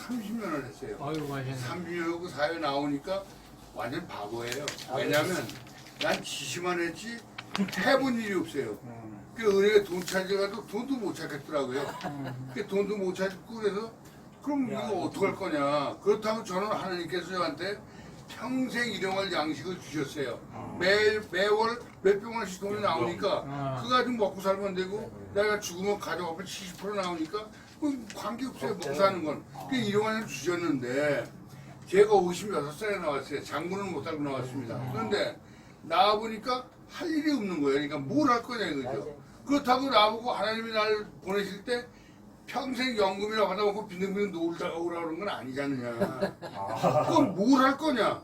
30년을 했어요. 아유, 맛있네. 30년하고 사회 나오니까 완전 바보예요. 왜냐면 난 지시만 했지 해본 일이 없어요. 그 은행에 돈 찾아가도 돈도 못 찾겠더라고요. 그 돈도 못 찾고 그래서 그럼 이거 어떡할 거냐. 그렇다고 저는 하나님께서 저한테 평생 일용할 양식을 주셨어요. 매월 몇백만 원씩 돈이 나오니까 그거 가지고 먹고 살면 되고 내가 죽으면 가져가면 70% 나오니까 관계없어요. 먹고 사는 건. 그 일용할 주셨는데 제가 56살에 나왔어요. 장군은 못하고 나왔습니다. 그런데 나와보니까 할 일이 없는 거예요. 그러니까 뭘 할 거냐 이거죠. 그렇다고 나보고 하나님이 날 보내실 때 평생 연금이라고 하다 보고 빈둥빈둥 놀다가 오라고 그런 건 아니잖느냐. 그럼 뭘 할 거냐.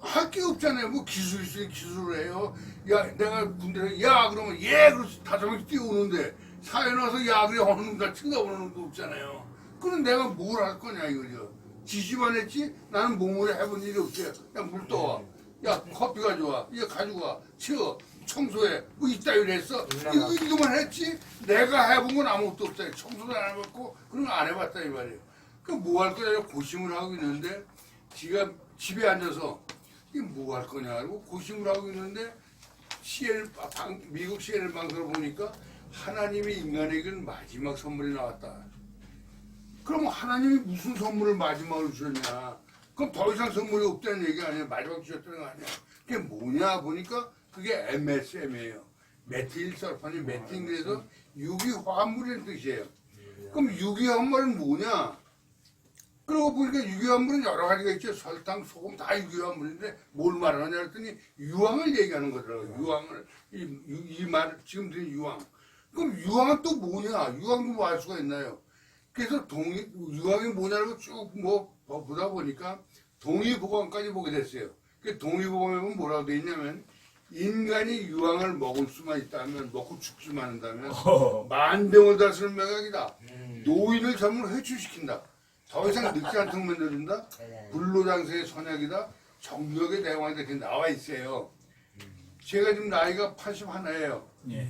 할 게 없잖아요. 뭐 기술 있으니 기술을 해요. 야, 내가 군대에 야 그러면 예 그래서 5명씩 뛰어오는데 사회 나서 야 그래 어느 놈다 쳐다보는 놈도 없잖아요. 그럼 내가 뭘 할 거냐 이거죠. 지시만 했지 나는 몸으로 해본 일이 없어요. 그냥 물 떠와. 야 커피 가져와. 이거 가지고 와. 치워. 청소해. 뭐 이따위로 했어. 이거만 했지 내가 해본 건 아무것도 없어요. 청소도 안 해봤고 그런 거 안 해봤다 이 말이에요. 그 뭐 할 거냐 고심을 하고 있는데 지가 집에 앉아서 이게 뭐 할 거냐 하고 고심을 하고 있는데 미국 CNN 방송을 보니까 하나님이 인간에게는 마지막 선물이 나왔다. 그럼 하나님이 무슨 선물을 마지막으로 주셨냐? 그럼 더 이상 선물이 없다는 얘기 아니에요? 마지막 주셨다는 거 아니에요? 그게 뭐냐 보니까 그게 MSM이에요. 메틸설판이 메틸에서 유기화합물이라는 뜻이에요. 그럼 유기화합물은 뭐냐? 그러고 보니까 유기화합물은 여러 가지가 있죠. 설탕, 소금 다 유기화합물인데 뭘 말하느냐 했더니 유황을 얘기하는 거더라고요. 유황을. 이 말, 지금 드린 유황. 그럼 유황은 또 뭐냐? 유황도 뭐 알 수가 있나요? 그래서 유황이 뭐냐고 쭉 보다 보니까 동의보감까지 보게 됐어요. 그 동의보감에 보면 뭐라고 돼 있냐면 인간이 유황을 먹을 수만 있다면 먹고 죽지만 한다면 만병을 다스리는 명약이다. 노인을 전부 회춘시킨다. 더 이상 늙지 않도록 만들어준다. 불로장생의 선약이다. 정력의 대왕이다. 이렇게 나와 있어요. 제가 지금 나이가 81예요.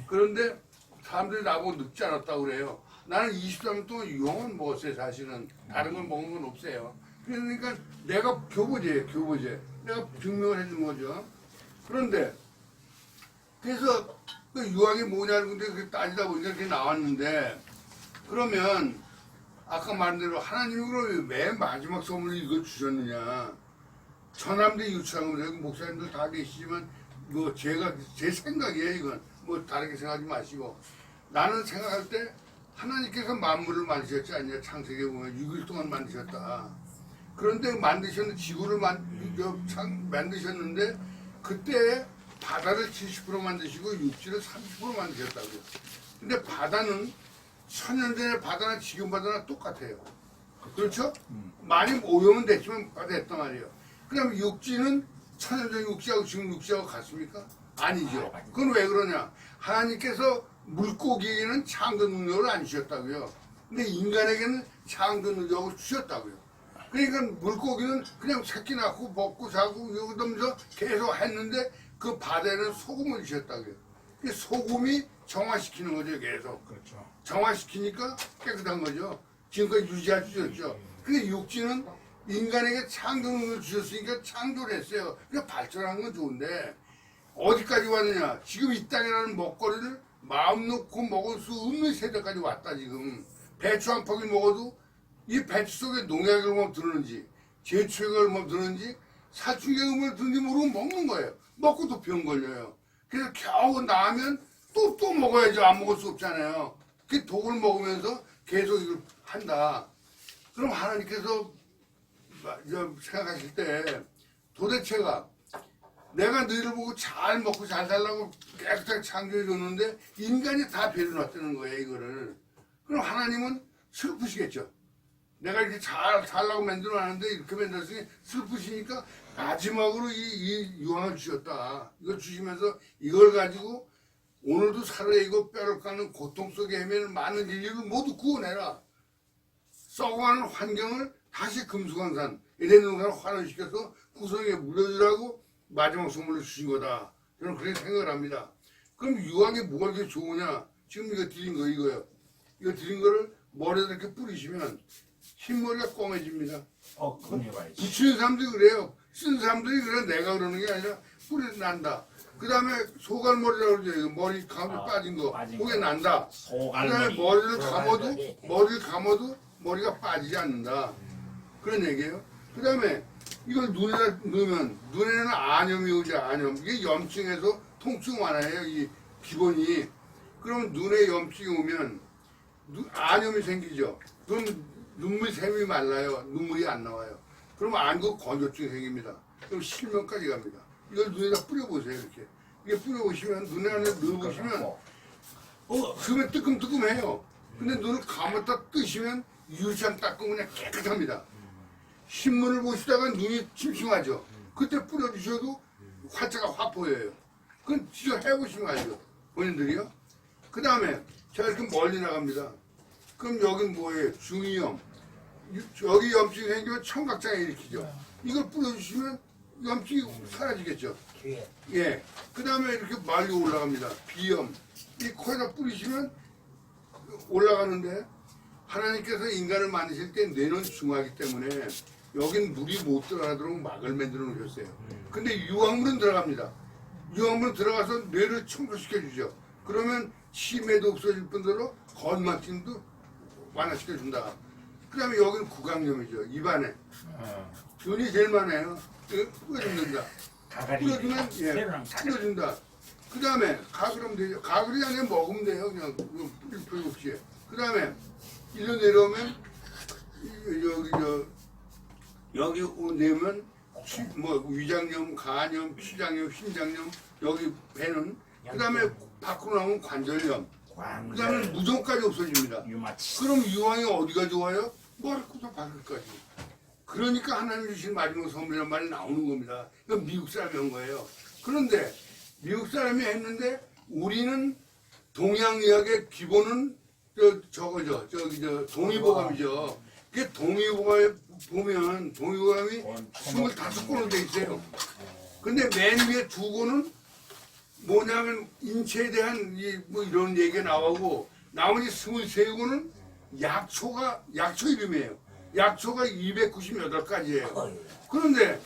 그런데 사람들이 나보고 늙지 않았다고 그래요. 나는 23년 동안 유황을 먹었어요. 사실은 다른 걸 먹는 건 없어요. 그러니까 내가 교보제예요. 교보제. 내가 증명을 해준 거죠. 그런데 그래서 그 유황이 뭐냐는 건데 그렇게 따지다 보니까 그게 나왔는데 그러면 아까 말한 대로 하나님이 그럼 맨 마지막 선물로 이걸 주셨느냐. 천함대 유창을 하고 목사님들 다 계시지만 뭐 제가 제 생각이에요. 이건 뭐 다르게 생각하지 마시고 나는 생각할 때 하나님께서 만물을 만드셨지 않냐. 창세기에 보면 6일 동안 만드셨다. 그런데 지구를 만드셨는데 그때 바다를 70% 만드시고 육지를 30% 만드셨다고요. 근데 바다는 천년 전에 바다나 지금 바다나 똑같아요. 그렇죠? 많이 오염은 됐지만 됐단 말이에요. 그럼 육지는 천년 전 육지하고 지금 육지하고 같습니까? 아니죠. 그건 왜 그러냐? 하나님께서 물고기에는 창조 능력을 안 주셨다고요. 근데 인간에게는 창조 능력을 주셨다고요. 그러니까 물고기는 그냥 새끼 낳고 먹고 자고 이러면서 계속 했는데 그 바다에는 소금을 주셨다고요. 그 소금이 정화시키는 거죠, 계속. 그렇죠. 정화시키니까 깨끗한 거죠. 지금까지 유지할 수 있었죠. 근데 육지는 인간에게 창조 능력을 주셨으니까 창조를 했어요. 그러니까 발전하는 건 좋은데 어디까지 왔느냐? 지금 이 땅이라는 먹거리를 마음 놓고 먹을 수 없는 세대까지 왔다 지금. 배추 한 포기 먹어도 이 배추 속에 농약이 얼마나 들었는지 제초가 얼마나 들었는지 살충제가 얼마나 들었는지 모르고 먹는 거예요. 먹고 또 병 걸려요. 그래서 겨우 나면 또 먹어야죠. 안 먹을 수 없잖아요. 그 독을 먹으면서 계속 이걸 한다. 그럼 하나님께서 생각하실 때 도대체가 내가 너희를 보고 잘 먹고 잘 살라고 깨끗하게 창조해 줬는데 인간이 다 베려놨다는 거예요, 이거를. 그럼 하나님은 슬프시겠죠. 내가 이렇게 잘 살라고 만들어놨는데 이렇게 만들었으니 슬프시니까 마지막으로 이 유황을 주셨다. 이걸 주시면서 이걸 가지고 오늘도 살아있고 뼈를 깎는 고통 속에 헤매는 많은 인류를 모두 구원해라. 썩어가는 환경을 다시 금수강산, 에덴동산을 환원시켜서 후손에게 물려주라고 마지막 선물로 주신 거다. 저는 그렇게 생각을 합니다. 그럼 유황이 뭐가 이렇게 좋으냐? 지금 이거 드린 거 이거요. 이거 드린 거를 머리에다 이렇게 뿌리시면 흰머리가 검해집니다. 그건 해봐야지. 붙이는 사람들이 그래요. 쓴 사람들이 그래. 내가 그러는 게 아니라 뿌리 난다. 그 다음에 소갈머리라고 그러죠. 머리 가운데 빠진 거. 그게 난다. 그 다음에 소갈머리. 머리를 감아도 머리가 빠지지 않는다. 그런 얘기예요. 그 다음에 이걸 눈에다 넣으면 눈에는 안염이 오죠. 안염. 이게 염증에서 통증 완화예요. 이 기본이. 그럼 눈에 염증이 오면 안염이 생기죠. 그럼 눈물샘이 말라요. 눈물이 안 나와요. 그럼 안구 건조증이 생깁니다. 그럼 실명까지 갑니다. 이걸 눈에다 뿌려보세요. 이렇게. 이게 뿌려보시면 눈에 안에 넣어보시면 그러면 뜨끔뜨끔해요. 근데 눈을 감았다 뜨시면 유리창 닦으면 그냥 깨끗합니다. 신문을 보시다가 눈이 침침하죠. 그때 뿌려주셔도 화자가 확 보여요. 그건 직접 해보시면 알죠. 본인들이요. 그 다음에 제가 이렇게 멀리 나갑니다. 그럼 여긴 뭐예요? 중이염. 여기 염증이 생기면 청각장애 일으키죠. 이걸 뿌려주시면 염증이 사라지겠죠. 예. 그 다음에 이렇게 멀리 올라갑니다. 비염. 이 코에다 뿌리시면 올라가는데 하나님께서 인간을 만드실 때 뇌는 중하기 때문에 여긴 물이 못 들어가도록 막을 만들어 놓으셨어요. 근데 유황물은 들어갑니다. 유황물은 들어가서 뇌를 청소시켜 주죠. 그러면 치매도 없어질 뿐더러 건망증도 완화시켜 준다. 그 다음에 여기는 구강염이죠. 입안에. 눈이 제일 많아요. 뿌려준다. 뿌려주면 뿌려준다. 그 다음에 가글하면 되죠. 가글이 아니라 먹으면 돼요. 그냥 뿌릴 필요 없이. 그 다음에 일로 내려오면 여기 내면 뭐 위장염, 간염, 피장염, 심장염, 여기 배는 그 다음에 밖으로 나오면 관절염. 그 다음에 무좀까지 없어집니다. 그럼 유황이 어디가 좋아요? 머리부터 발끝까지. 그러니까 하나님 주신 마지막 선물이란 말이 나오는 겁니다. 이건 미국 사람이 한 거예요. 그런데 미국 사람이 했는데 우리는 동양의학의 기본은 동의보감이죠. 그 동의보감에 보면 동의보감이 25권으로 돼 있어요. 근데 맨 위에 두 권은 뭐냐면 인체에 대한 뭐 이런 얘기가 나오고 나머지 23권은 약초 이름이에요. 약초가 298가지예요. 그런데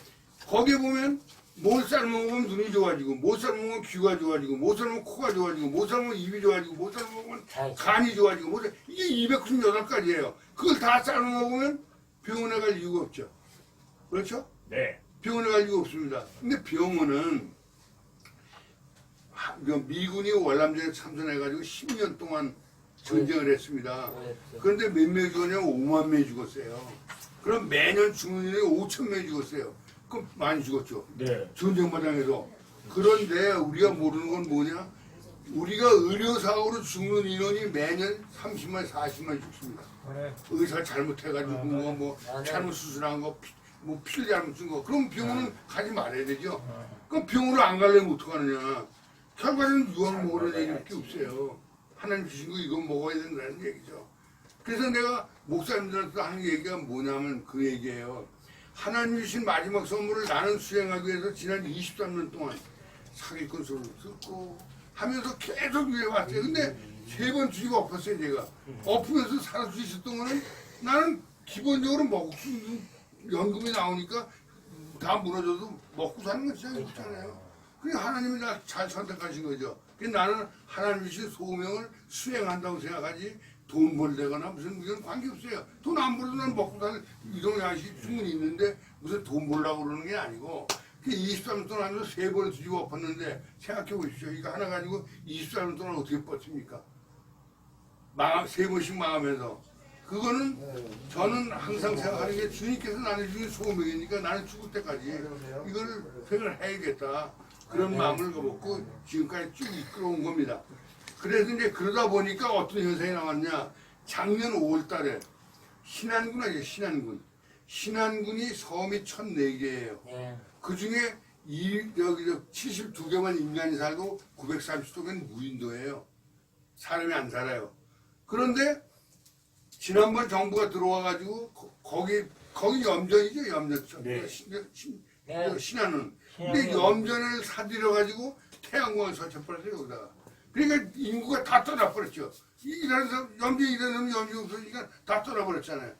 거기에 보면 못 삶으면 눈이 좋아지고 못 삶으면 귀가 좋아지고 못 삶으면 코가 좋아지고 못 삶으면 입이 좋아지고 못 삶으면 간이 좋아지고 이게 298가지예요. 그걸 다 삶아 먹으면 병원에 갈 이유가 없죠. 그렇죠? 네. 병원에 갈 이유가 없습니다. 근데 병원은 미군이 월남전에 참전해가지고 10년 동안 전쟁을 했습니다. 그런데 몇 명이 죽었냐면 5만 명이 죽었어요. 그럼 매년 죽는 인원이 5천 명이 죽었어요. 그럼 많이 죽었죠. 네. 전쟁 마당에서. 그런데 우리가 모르는 건 뭐냐? 우리가 의료사고로 죽는 인원이 매년 30만, 40만 죽습니다. 의사 잘못해가지고 뭐 잘못 수술한 거, 뭐 피를 잘못 준 거. 그럼 병원은 가지 말아야 되죠. 그럼 병원을 안 가려면 어떡하느냐? 결과는 유황 먹으라는 얘기밖에 없어요. 하나님 주신 거 이거 먹어야 된다는 얘기죠. 그래서 내가 목사님들한테 하는 얘기가 뭐냐면 그 얘기예요. 하나님 주신 마지막 선물을 나는 수행하기 위해서 지난 23년 동안 사기꾼 소리를 듣고 하면서 계속 위해왔어요. 근데 3번 주지가 엎었어요, 제가. 엎으면서 살아수 있었던 거는 나는 기본적으로 먹고 연금이 나오니까 다 무너져도 먹고 사는 건 진짜 없잖아요. 그게 하나님이 나 잘 선택하신 거죠. 그래서 나는 하나님 주신 소명을 수행한다고 생각하지 돈 벌대거나 무슨 이런 관계없어요. 돈 안 벌어도 나는 먹고 사는 이동 양식이 충분히 있는데 무슨 돈 벌려고 그러는 게 아니고 23년 동안 하면서 3번을 뒤집어 엎었는데 생각해 보십시오. 이거 하나 가지고 24년 동안 어떻게 버팁니까? 3번씩 망하면서. 그거는 저는 항상 생각하는 게 주님께서 나는 주신 소명이니까 나는 죽을 때까지 이걸 생각을 해야겠다. 그런 마음을 먹고 지금까지 쭉 이끌어온 겁니다. 그래서 이제 그러다 보니까 어떤 현상이 나왔냐. 작년 5월 달에 신안군 아니에요, 신안군. 신안군이 섬이 1004개예요. 그 중에 72개만 인간이 살고 930도면 무인도예요. 사람이 안 살아요. 그런데 지난번 정부가 들어와가지고 거기 염전이죠, 염전. 네. 신안은. 근데 염전을 사들여가지고 태양광을 설치해버렸어요, 여기다가. 그러니까 인구가 다 떠나버렸죠. 일하는 사람, 염지 일하는 사람 염지 없으니까 다 떠나버렸잖아요.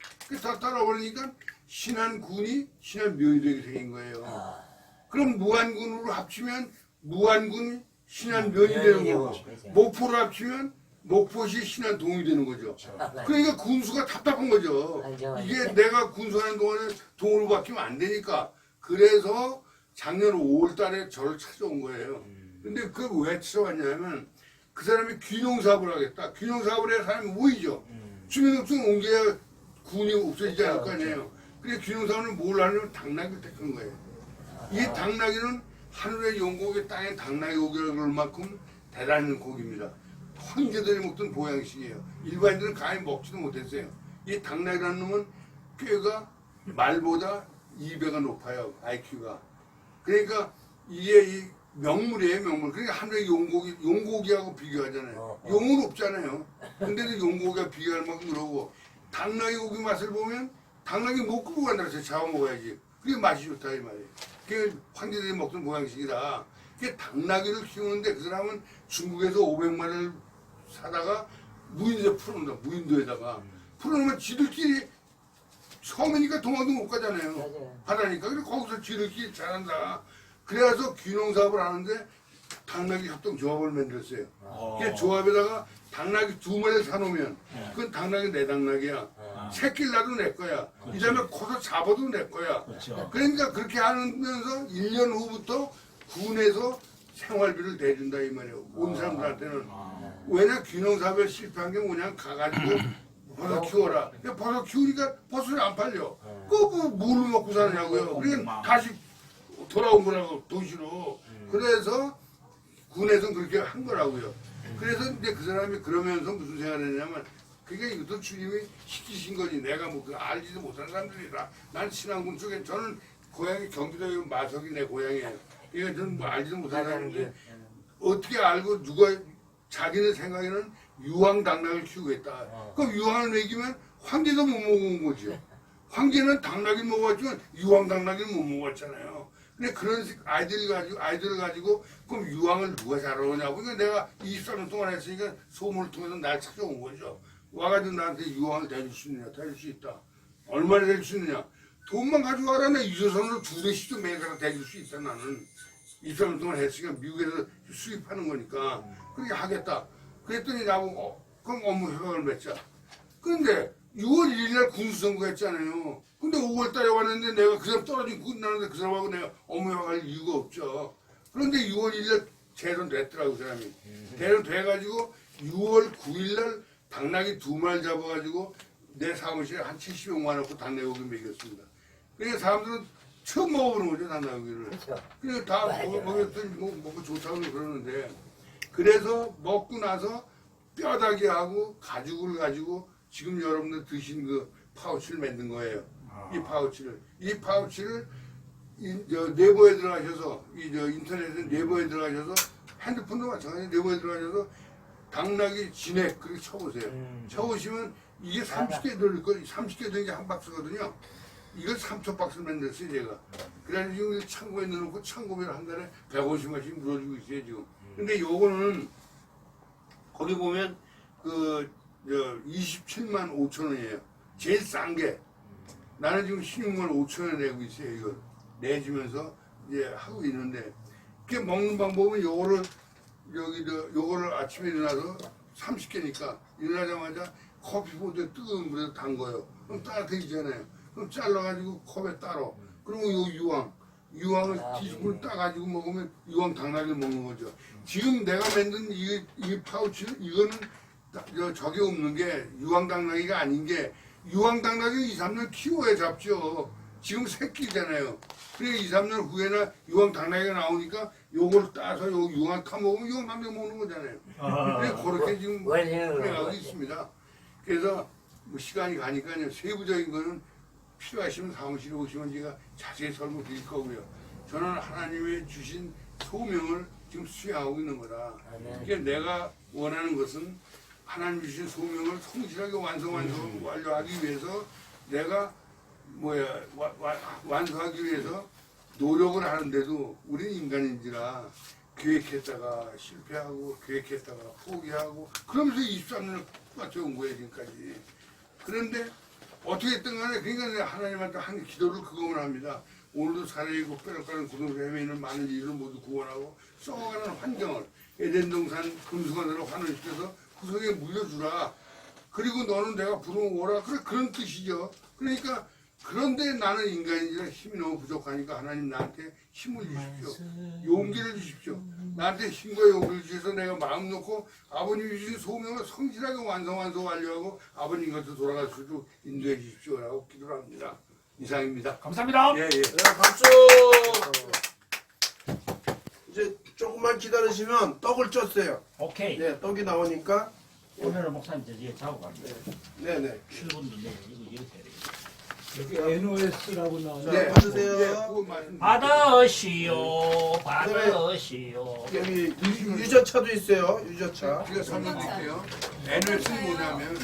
다 떠나버리니까 신안군이 신안묘이 되게 생긴 거예요. 그럼 무안군으로 합치면 무안군 신안면이 되는 거고, 목포로 합치면 목포시 신안동이 되는 거죠. 그러니까 군수가 답답한 거죠. 이게 내가 군수하는 동안에 동으로 바뀌면 안 되니까. 그래서 작년 5월 달에 저를 찾아온 거예요. 근데 그걸 왜 찾아왔냐면 그 사람이 귀농사업을 하겠다. 귀농사업을 해야 사람이 모이죠. 주민등록증 옮겨야 군이 없어지지 않을 거 아니에요. 그래서 귀농사업은 뭘 하냐면 당나귀를 택한 거예요. 이 당나귀는 하늘의 용고기 땅에 당나귀 고기를 그럴 만큼 대단한 고기입니다. 황제들이 먹던 보양식이에요. 일반인들은 감히 먹지도 못했어요. 이 당나귀라는 놈은 꾀가 말보다 2배가 높아요. IQ가. 그러니까 이게 이 명물이에요, 명물. 그러니까 하늘의 용고기하고 비교하잖아요. 용은 없잖아요. 근데도 용고기가 비교할 만큼 그러고 당나귀 고기 맛을 보면 당나귀 못 끄고 간다 그래서 잡아먹어야지. 그게 맛이 좋다 이 말이에요. 그게 황제들이 먹던 보양식이라. 그게 당나귀를 키우는데 그 사람은 중국에서 500마리를 사다가 무인도에 풀어놓는다. 무인도에다가 풀어놓으면 지들끼리 처음이니까 도망도 못 가잖아요. 바다니까. 그래서 거기서 지들끼리 잘한다. 그래서 귀농사업을 하는데 당나귀 협동조합을 만들었어요. 그 조합에다가 당나귀 2마리를 사놓으면 그건 당나귀 내 당나귀야. 새끼를 낳아도 내 거야. 이 다음에 커서 잡아도 내 거야. 그러니까 그렇게 하면서 1년 후부터 군에서 생활비를 내준다 이 말이에요. 온 사람들한테는. 왜냐 귀농사업에 실패한 게 뭐냐 가가지고 버섯 키워라. 버섯 키우니까 버섯이 안 팔려. 그거 뭐를 먹고 사느냐고요. 그러니까 다시 돌아온 거라고 도시로. 그래서 군에서 그렇게 한 거라고요. 그래서 이제 그 사람이 그러면서 무슨 생각을 했냐면 그게 이것도 주님이 시키신 거지. 내가 뭐 그 알지도 못하는 사람들이라. 난 신안군 쪽에 저는 고향이 경기도 마석이 내 고향이에요. 그러니까 저는 뭐 알지도 못하는 사람인데 어떻게 알고 누가 자기네 생각에는 유황 당나귀를 키우겠다. 그럼 유황을 먹이면 황제도 못 먹은 거죠. 황제는 당나귀 먹었지만 유황 당나귀는 못 먹었잖아요. 근데 그런 아이들을 가지고 그럼 유황을 누가 자라오냐고. 그러니까 내가 24년 동안 했으니까 소문을 통해서 날 찾아온 거죠. 와가지고 나한테 유황을 대줄 수 있느냐, 대줄 수 있다. 얼마나 대줄 수 있느냐. 돈만 가지고 와라. 내 유조선으로 2대씩도 매일 가서 대줄 수 있다 나는. 23년 동안 했으니까 미국에서 수입하는 거니까 그렇게 하겠다. 그랬더니 나보고 그럼 업무 협약을 맺자. 그런데 6월 1일 날 군수선거 했잖아요. 근데 5월 달에 왔는데 내가 그 사람 떨어지고 끝나는데 그 사람하고 내가 업무 협약할 이유가 없죠. 그런데 6월 1일 날 대선됐더라고 그 사람이. 대선돼가지고 6월 9일 날 당나귀 2마리 잡아가지고 내 사무실에 한 70만 넣고 당나귀 고기 먹였습니다. 그러니까 사람들은 처음 먹어보는 거죠, 당나귀를. 그래서 다 먹였더니 먹고 좋다고 그러는데 그래서 먹고 나서 뼈다귀하고 가죽을 가지고 지금 여러분들 드신 그 파우치를 만든 거예요. 이 파우치를 네이버에 들어가셔서 인터넷에 네이버에 들어가셔서 핸드폰도 마찬가지 네이버에 들어가셔서 당나귀 진액 그렇게 쳐보세요. 쳐보시면 이게 30개 들을 거 30개 들은 게 한 박스거든요. 이걸 3천 박스를 만들었어요 제가. 그래서 지금 창고에 넣어놓고 창고비를 한 달에 150만씩 물어주고 있어요 지금. 근데 요거는 거기 보면 그 27만 5천 원이에요. 제일 싼 게. 나는 지금 16만 5천 원 내고 있어요. 이거 내주면서 이제 하고 있는데 그 먹는 방법은 요거를 요거를 아침에 일어나서 30개니까 일어나자마자 커피포트에 뜨거운 물에 담궈요. 그럼 따뜻해지잖아요. 그럼 잘라가지고 컵에 따로. 그리고 요 유황을 티스푼 따가지고 먹으면 유황 당나귀를 먹는 거죠. 지금 내가 만든 이 파우치는 이거는 저게 없는 게 유황 당나귀가 아닌 게 유황 당나귀 2, 3년 키워야 잡죠. 지금 새끼잖아요. 그래 2, 3년 후에나 유황 당나귀가 나오니까 요걸 따서 요 유황 타먹으면 유황 당나귀 먹는 거잖아요. 그래 그렇게 지금 해가고 있습니다. 그래서 뭐 시간이 가니까요. 세부적인 거는 필요하시면 사무실에 오시면 제가 자세히 설명 드릴 거고요. 저는 하나님의 주신 소명을 지금 수행하고 있는 거다. 그러니까 내가 원하는 것은 하나님 주신 소명을 성실하게 완료하기 위해서 내가 완수하기 위해서 노력을 하는데도 우리는 인간인지라 계획했다가 실패하고 계획했다가 포기하고 그러면서 23년을 버텨온 거예요 지금까지. 그런데 어떻게 했든 간에 그러니까 내가 하나님한테 한 기도를 그거만 합니다. 오늘도 살아있고 뼈락가는 구동산에 있는 많은 일을 모두 구원하고 썩어가는 환경을 에덴 동산 금수관으로 환원시켜서 구석에 물려주라. 그리고 너는 내가 부러워라. 그런 뜻이죠. 그러니까 그런데 나는 인간이라 힘이 너무 부족하니까 하나님 나한테 힘을 주십시오. 용기를 주십시오. 나한테 힘과 용기를 주셔서 내가 마음 놓고 아버님이 주신 소명을 성실하게 완성하고 아버님 곁으로 돌아갈 수 있도록 인도해 주십시오라고 기도를 합니다. 이상입니다. 감사합니다. 예, 예. 네, 박수. 이제 조금만 기다리시면 떡을 쪘어요. 오케이. 네, 떡이 나오니까. 오늘은 목사님 이제 작업합니다. 네네. 7분도 내고 이거 이렇게 해야 되겠다. 여기 NOS라고 나오네. 자, 받으세요. 예, 그거 말씀. 받으시오. 받으시오. 여기 유자차도 있어요. 유자차. 제가 설명드릴게요. NS는 뭐냐면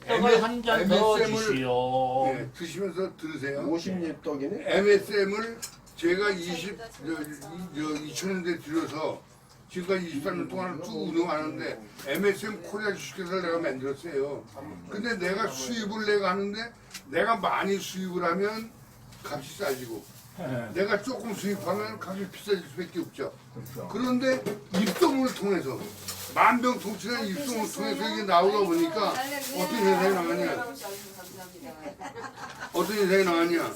떡을 한 잔 더 MSM을 주시오. 예, 드시면서 들으세요. 50립 떡이네. MSM을 제가 2000년대 들여서 지금까지 23년 동안 쭉 운영하는데 MSM 코리아 주식회사를 내가 만들었어요. 근데 내가 수입을 내가 하는데 내가 많이 수입을 하면 값이 싸지고 내가 조금 수입하면 값이 비싸질 수밖에 없죠. 그런데 입소문을 통해서 만병통치는 입소문을 통해서 이게 나오다 보니까 어떤 현상이 나가냐? 어떤 현상이 나가냐?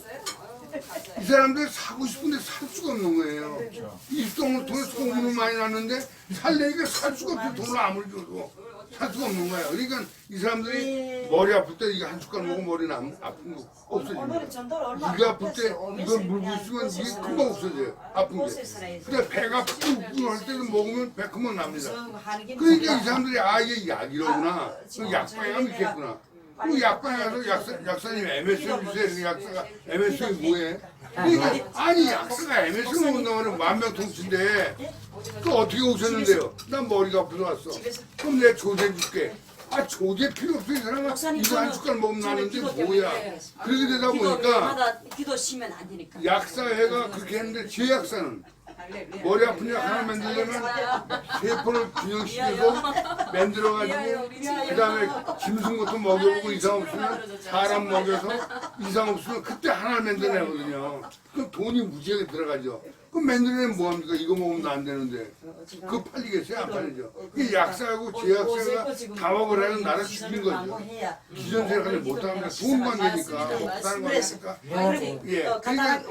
이 사람들 사고 싶은데 살 수가 없는 거예요. 입소문을 통해서 소문을 많이 났는데 살려니까 살 수가 없어. 돈을 아무리 줘도 살 수가 없는 거야. 그러니까 이 사람들이 머리 아플 때 이게 한 숟갈 먹으면 머리는 아픈 거 없어집니다. 이가 아플 때 이걸 물고 있으면 이게 금방 없어져요. 아픈 게. 근데 배가 뿡뿡 할 때는 먹으면 배 금방 납니다. 그러니까 이 사람들이 아 이게 약이로구나. 그 약방에 가면 있겠구나. 그 약방에 가서 약사님 MSM 주세요. 그 약사가 MSM이 뭐해? 그러니까 아니 약사가 MSM 먹는다면 만병통치인데 또 어떻게 오셨는데요? 난 머리가 아파서 왔어. 그럼 내가 조제 줄게. 아 조제 필요 없어 이 사람아. 이거 한 숟갈 먹으면 나는데 뭐야. 그렇게 되다 보니까 기도시면 안 되니까. 약사회가 그렇게 했는데 제 약사는 머리 아픈 약 하나 만들려면 세포를 균형시켜서 만들어가지고 그 다음에 짐승 같은 먹여보고 이상 없으면 사람 먹여서 이상 없으면 그때 하나를 만들어내거든요. 그럼 돈이 무지하게 들어가죠. 그럼 만들어내면 뭐합니까? 이거 먹으면 안 되는데 그거 팔리겠어요? 안 팔리죠. 이 약사하고 제약사가 담합을 하는 나를 죽인 거죠. 기존 생활을 못합니다. 돈 관계니까 못하는 거니까. 예, 그러니까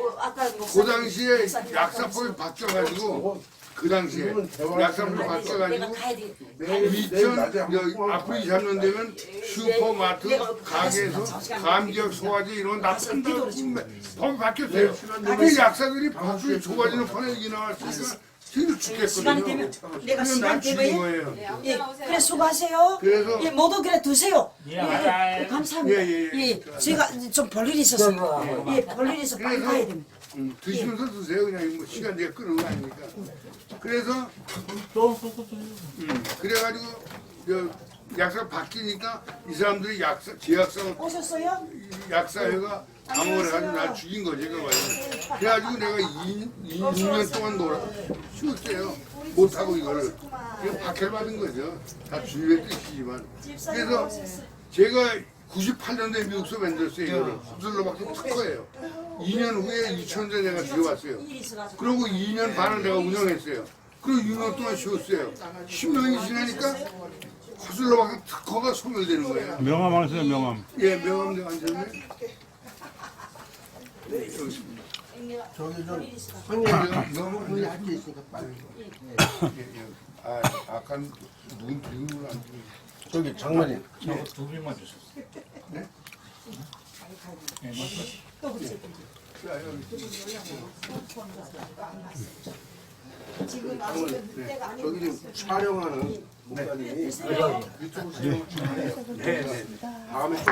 그 당시에 약사법이 바뀌어가지고 그 당시에 약사법이 바뀌어가지고 2000 앞으로 2, 3년 되면 슈퍼마트 가게에서 감기약 소화제 이런 거 다 판다고 법이 바뀌었어요. 그 약사들이 밥을 좋아지는 판에 이게 나왔으니까 지금 시간이 죽겠거든요. 되면 내가 그래서 시간 난 죽인 되면 거예요. 예, 그래 수고하세요. 그래서 예, 모두 그래 드세요. 예, 예, 맞아요. 감사합니다. 예, 예. 예, 제가 좀 볼일 있어서 예, 볼일 있어 빨리 그래서 가야 됩니다. 드시면서 드세요. 그냥 뭐 시간 내가 끄는 거 아니니까. 그래서 그래가지고 저 약사가 바뀌니까 이 사람들이 제약사가 오셨어요? 약사회가 방어를 해가지고 날 죽인 거지 그거. 그래가지고 내가 2년 동안 쉬었어요. 못하고 이거를. 그냥 박해를 받은 거죠. 다 주님의 뜻이지만. 그래서 제가 98년도에 미국서 만들었어요. 이거를. 흡술로밖에 특허예요. 2년 후에 2000년에 내가 들어왔어요. 그리고 2년 반을 내가 운영했어요. 그리고 6년 동안 쉬었어요. 10년이 지나니까 흡술로밖에 특허가 소멸되는 거예요. 명함 하세요, 명함. 예, 명함 내가 앉았네. 네, 여기 있습니다. 저기 좀 손님 너무 그냥 할게 있으니까 빨리. 아, 아까 누군 비밀을 안 주고. 저기 장모님. 저거 두 bil만 주셨어요. 네? 네, 맞습니다. 자, 여기. 지금 네. 때가 아니고 저기 지금 촬영하는 목사님이 유튜브 촬영. 네, 네. 다음에 좀